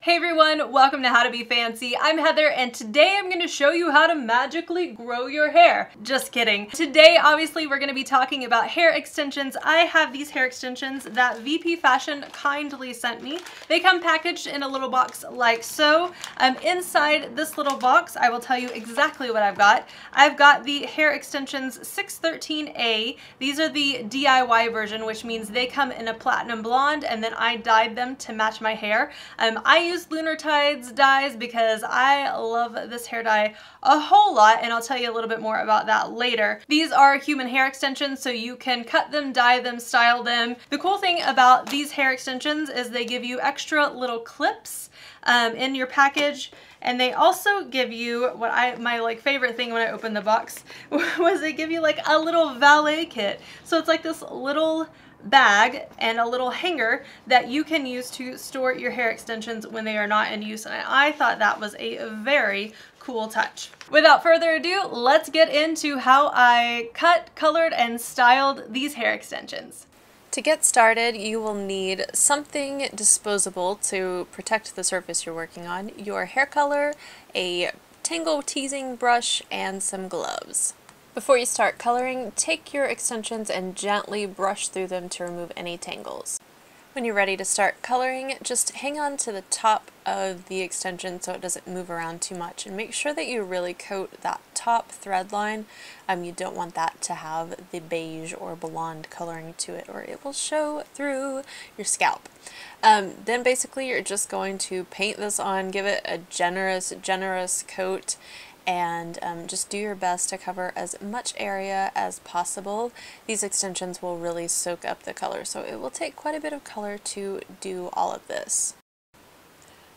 Hey everyone, welcome to How to Be Fancy. I'm Heather and today I'm going to show you how to magically grow your hair. Just kidding. Today obviously we're going to be talking about hair extensions. I have these hair extensions that VP Fashion kindly sent me. They come packaged in a little box like so. Inside this little box I will tell you exactly what I've got. I've got the hair extensions 613A. These are the DIY version, which means they come in a platinum blonde and then I dyed them to match my hair. I use Lunar Tides dyes because I love this hair dye a whole lot, and I'll tell you a little bit more about that later. These are human hair extensions, so you can cut them, dye them, style them. The cool thing about these hair extensions is they give you extra little clips in your package, and they also give you what my favorite thing when I opened the box was they give you like a little valet kit. So it's like this little bag and a little hanger that you can use to store your hair extensions when they are not in use, and I thought that was a very cool touch. Without further ado, let's get into how I cut, colored, and styled these hair extensions. To get started, you will need something disposable to protect the surface you're working on, your hair color, a tangle teasing brush, and some gloves. Before you start coloring, take your extensions and gently brush through them to remove any tangles. When you're ready to start coloring, just hang on to the top of the extension so it doesn't move around too much, and make sure that you really coat that top thread line. You don't want that to have the beige or blonde coloring to it, or it will show through your scalp. Then basically you're just going to paint this on, give it a generous coat, and just do your best to cover as much area as possible. These extensions will really soak up the color, so it will take quite a bit of color to do all of this.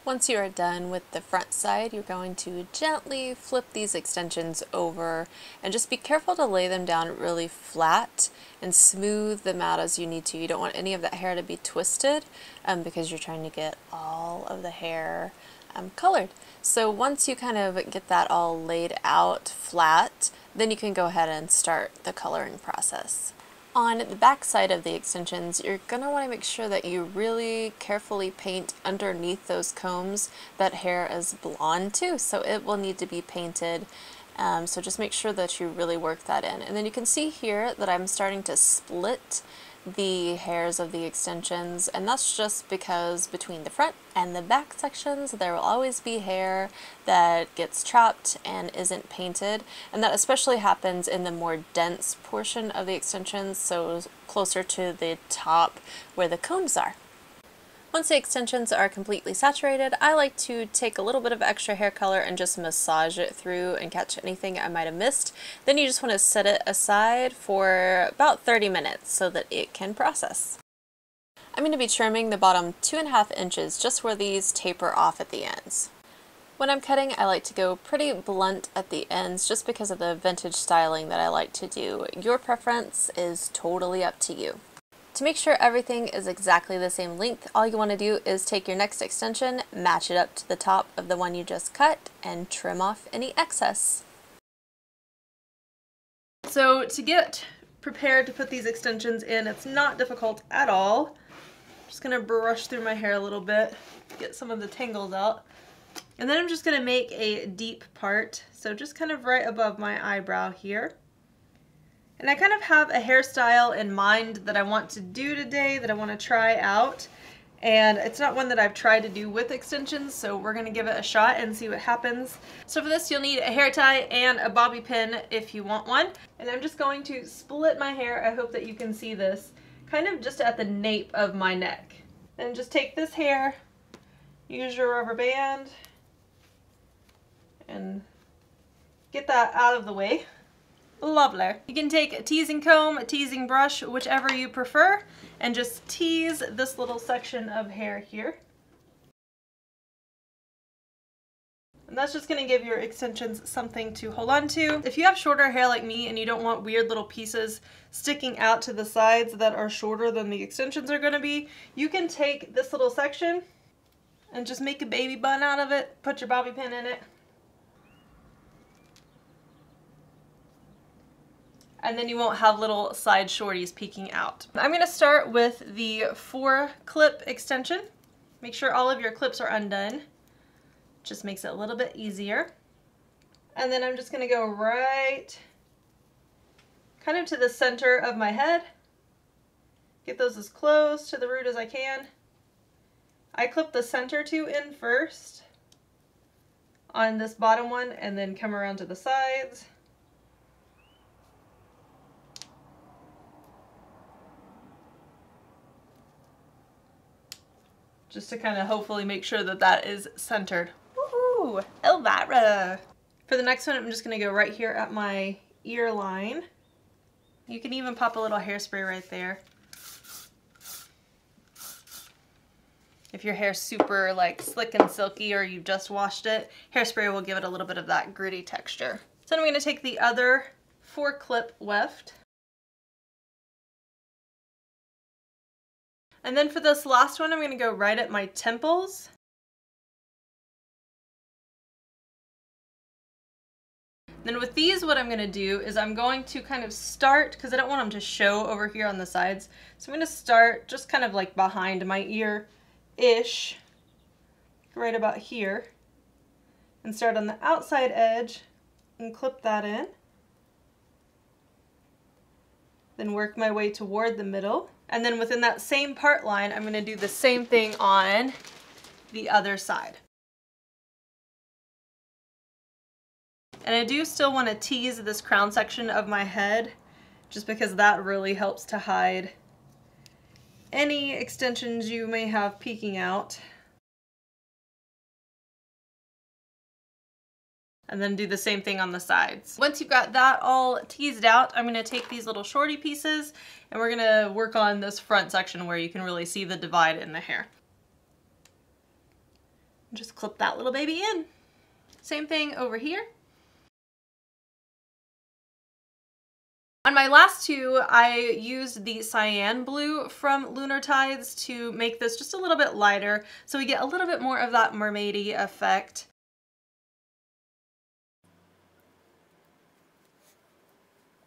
Once you are done with the front side, you're going to gently flip these extensions over and just be careful to lay them down really flat and smooth them out as you need to. You don't want any of that hair to be twisted because you're trying to get all of the hair colored. So once you kind of get that all laid out flat, then you can go ahead and start the coloring process. On the back side of the extensions, you're going to want to make sure that you really carefully paint underneath those combs that hair is blonde too, so it will need to be painted. So just make sure that you really work that in. And then you can see here that I'm starting to split the hairs of the extensions, and that's just because between the front and the back sections there will always be hair that gets trapped and isn't painted, and that especially happens in the more dense portion of the extensions, so closer to the top where the combs are. Once the extensions are completely saturated, I like to take a little bit of extra hair color and just massage it through and catch anything I might have missed. Then you just want to set it aside for about 30 minutes so that it can process. I'm going to be trimming the bottom 2.5 inches just where these taper off at the ends. When I'm cutting, I like to go pretty blunt at the ends just because of the vintage styling that I like to do. Your preference is totally up to you. To make sure everything is exactly the same length, all you want to do is take your next extension, match it up to the top of the one you just cut, and trim off any excess. So to get prepared to put these extensions in, it's not difficult at all. I'm just going to brush through my hair a little bit, get some of the tangles out. And then I'm just going to make a deep part, so just kind of right above my eyebrow here. And I kind of have a hairstyle in mind that I want to do today, that I want to try out. And it's not one that I've tried to do with extensions, so we're going to give it a shot and see what happens. So for this you'll need a hair tie and a bobby pin if you want one. And I'm just going to split my hair, I hope that you can see this, kind of just at the nape of my neck. Then just take this hair, use your rubber band, and get that out of the way. Lovely. You can take a teasing comb, a teasing brush, whichever you prefer, and just tease this little section of hair here. And that's just going to give your extensions something to hold on to. If you have shorter hair like me and you don't want weird little pieces sticking out to the sides that are shorter than the extensions are going to be, you can take this little section and just make a baby bun out of it, put your bobby pin in it, and then you won't have little side shorties peeking out. I'm going to start with the 4-clip extension. Make sure all of your clips are undone. Just makes it a little bit easier. And then I'm just going to go right kind of to the center of my head. Get those as close to the root as I can. I clip the center two in first on this bottom one and then come around to the sides. Just to kind of hopefully make sure that that is centered. Woohoo! Elvira! For the next one, I'm just going to go right here at my ear line. You can even pop a little hairspray right there. If your hair's super like slick and silky or you just washed it, hairspray will give it a little bit of that gritty texture. So then I'm going to take the other 4 clip weft. And then for this last one, I'm going to go right at my temples. Then with these, what I'm going to do is I'm going to kind of start, because I don't want them to show over here on the sides. So I'm going to start just kind of like behind my ear-ish, right about here. And start on the outside edge and clip that in. Then work my way toward the middle. And then within that same part line, I'm going to do the same thing on the other side. And I do still want to tease this crown section of my head, just because that really helps to hide any extensions you may have peeking out. And then do the same thing on the sides. Once you've got that all teased out, I'm going to take these little shorty pieces and we're going to work on this front section where you can really see the divide in the hair. Just clip that little baby in. Same thing over here. On my last two, I used the cyan blue from Lunar Tides to make this just a little bit lighter, so we get a little bit more of that mermaidy effect.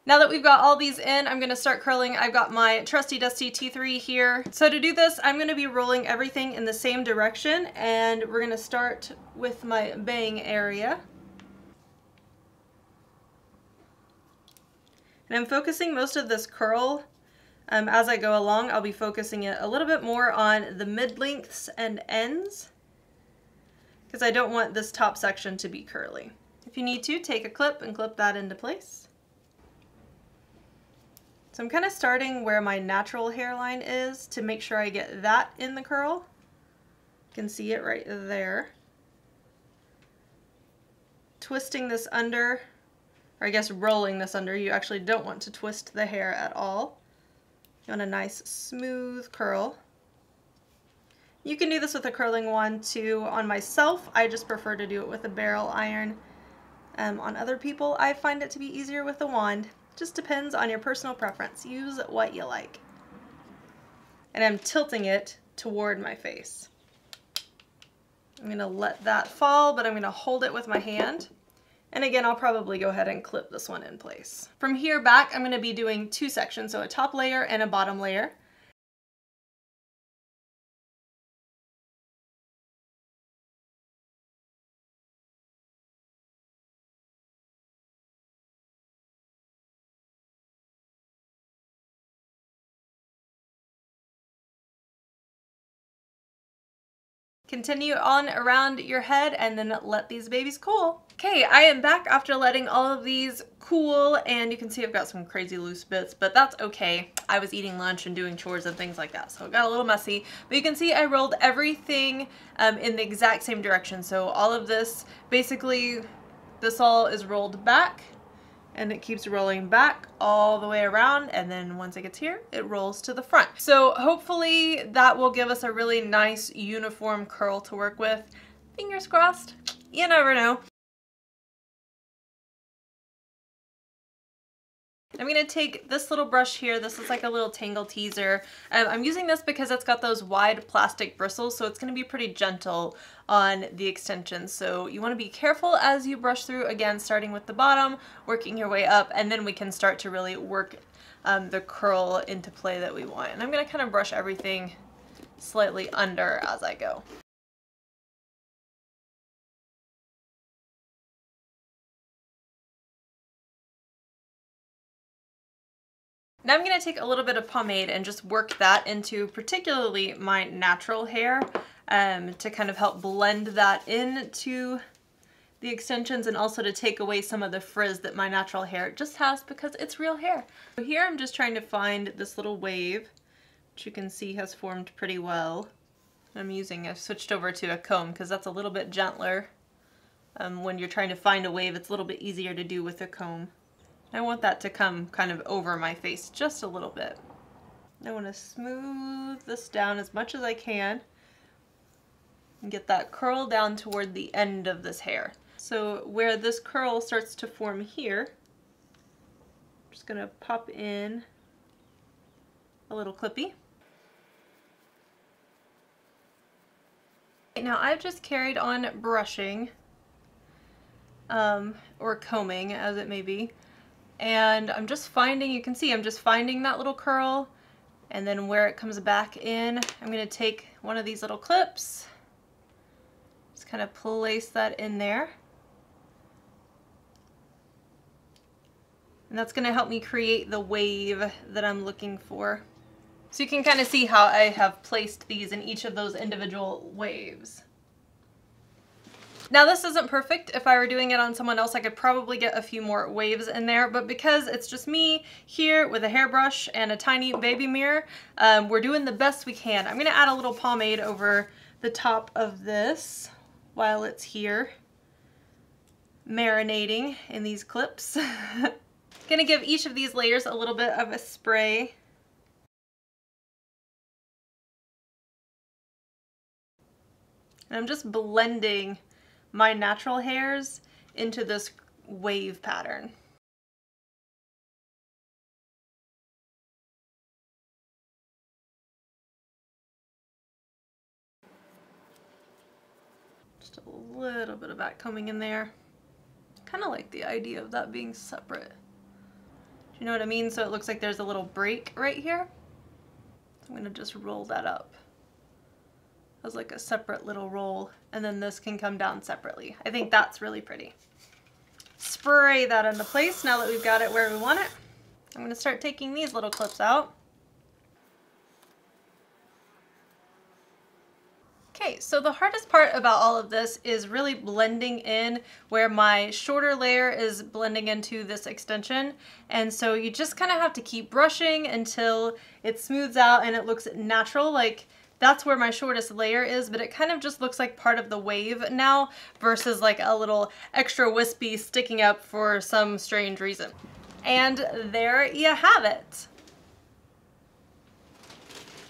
Now that we've got all these in, I'm going to start curling. I've got my trusty dusty T3 here. So to do this, I'm going to be rolling everything in the same direction, and we're going to start with my bang area. And I'm focusing most of this curl as I go along. I'll be focusing it a little bit more on the mid-lengths and ends, because I don't want this top section to be curly. If you need to, take a clip and clip that into place. So I'm kind of starting where my natural hairline is to make sure I get that in the curl. You can see it right there. Twisting this under, or I guess rolling this under. You actually don't want to twist the hair at all. You want a nice smooth curl. You can do this with a curling wand too. On myself, I just prefer to do it with a barrel iron. On other people, I find it to be easier with a wand. Just depends on your personal preference. Use what you like. And I'm tilting it toward my face. I'm going to let that fall, but I'm going to hold it with my hand. And again, I'll probably go ahead and clip this one in place. From here back, I'm going to be doing 2 sections, so a top layer and a bottom layer. Continue on around your head and then let these babies cool. Okay, I am back after letting all of these cool, and you can see I've got some crazy loose bits, but that's okay. I was eating lunch and doing chores and things like that, so it got a little messy. But you can see I rolled everything in the exact same direction. So all of this, basically, this all is rolled back, and it keeps rolling back all the way around, and then once it gets here, it rolls to the front. So hopefully that will give us a really nice uniform curl to work with. Fingers crossed. You never know. I'm going to take this little brush here. This is like a little tangle teaser. I'm using this because it's got those wide plastic bristles, so it's going to be pretty gentle on the extensions. So you want to be careful as you brush through, again, starting with the bottom, working your way up, and then we can start to really work the curl into play that we want. And I'm going to kind of brush everything slightly under as I go. Now I'm going to take a little bit of pomade and just work that into particularly my natural hair to kind of help blend that into the extensions and also to take away some of the frizz that my natural hair just has because it's real hair. So here I'm just trying to find this little wave, which you can see has formed pretty well. I've switched over to a comb because that's a little bit gentler. When you're trying to find a wave, it's a little bit easier to do with a comb. I want that to come kind of over my face just a little bit. I want to smooth this down as much as I can and get that curl down toward the end of this hair. So where this curl starts to form here, I'm just going to pop in a little clippy. Now I've just carried on brushing or combing as it may be. And I'm just finding, you can see I'm just finding that little curl, and then where it comes back in, I'm going to take one of these little clips, just kind of place that in there. And that's going to help me create the wave that I'm looking for. So you can kind of see how I have placed these in each of those individual waves. Now this isn't perfect. If I were doing it on someone else, I could probably get a few more waves in there, but because it's just me here with a hairbrush and a tiny baby mirror, we're doing the best we can. I'm gonna add a little pomade over the top of this while it's here, marinating in these clips. Gonna give each of these layers a little bit of a spray. And I'm just blending my natural hairs into this wave pattern. Just a little bit of that coming in there. Kind of like the idea of that being separate. Do you know what I mean? So it looks like there's a little break right here. So I'm gonna just roll that up as like a separate little roll, and then this can come down separately. I think that's really pretty. Spray that into place now that we've got it where we want it. I'm gonna start taking these little clips out. Okay, so the hardest part about all of this is really blending in where my shorter layer is blending into this extension. And so you just kind of have to keep brushing until it smooths out and it looks natural. Like that's where my shortest layer is, but it kind of just looks like part of the wave now versus like a little extra wispy sticking up for some strange reason. And there you have it.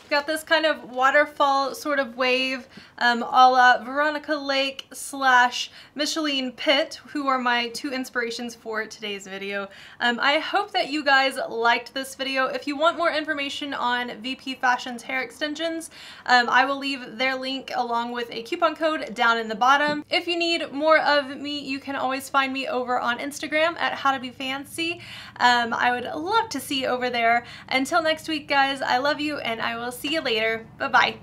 Got this kind of waterfall sort of wave a la Veronica Lake / Micheline Pitt, who are my two inspirations for today's video. I hope that you guys liked this video. If you want more information on VP Fashion's hair extensions, I will leave their link along with a coupon code down in the bottom. If you need more of me, you can always find me over on Instagram at howtobefancy. I would love to see you over there. Until next week, guys, I love you and I will see you later. Bye-bye.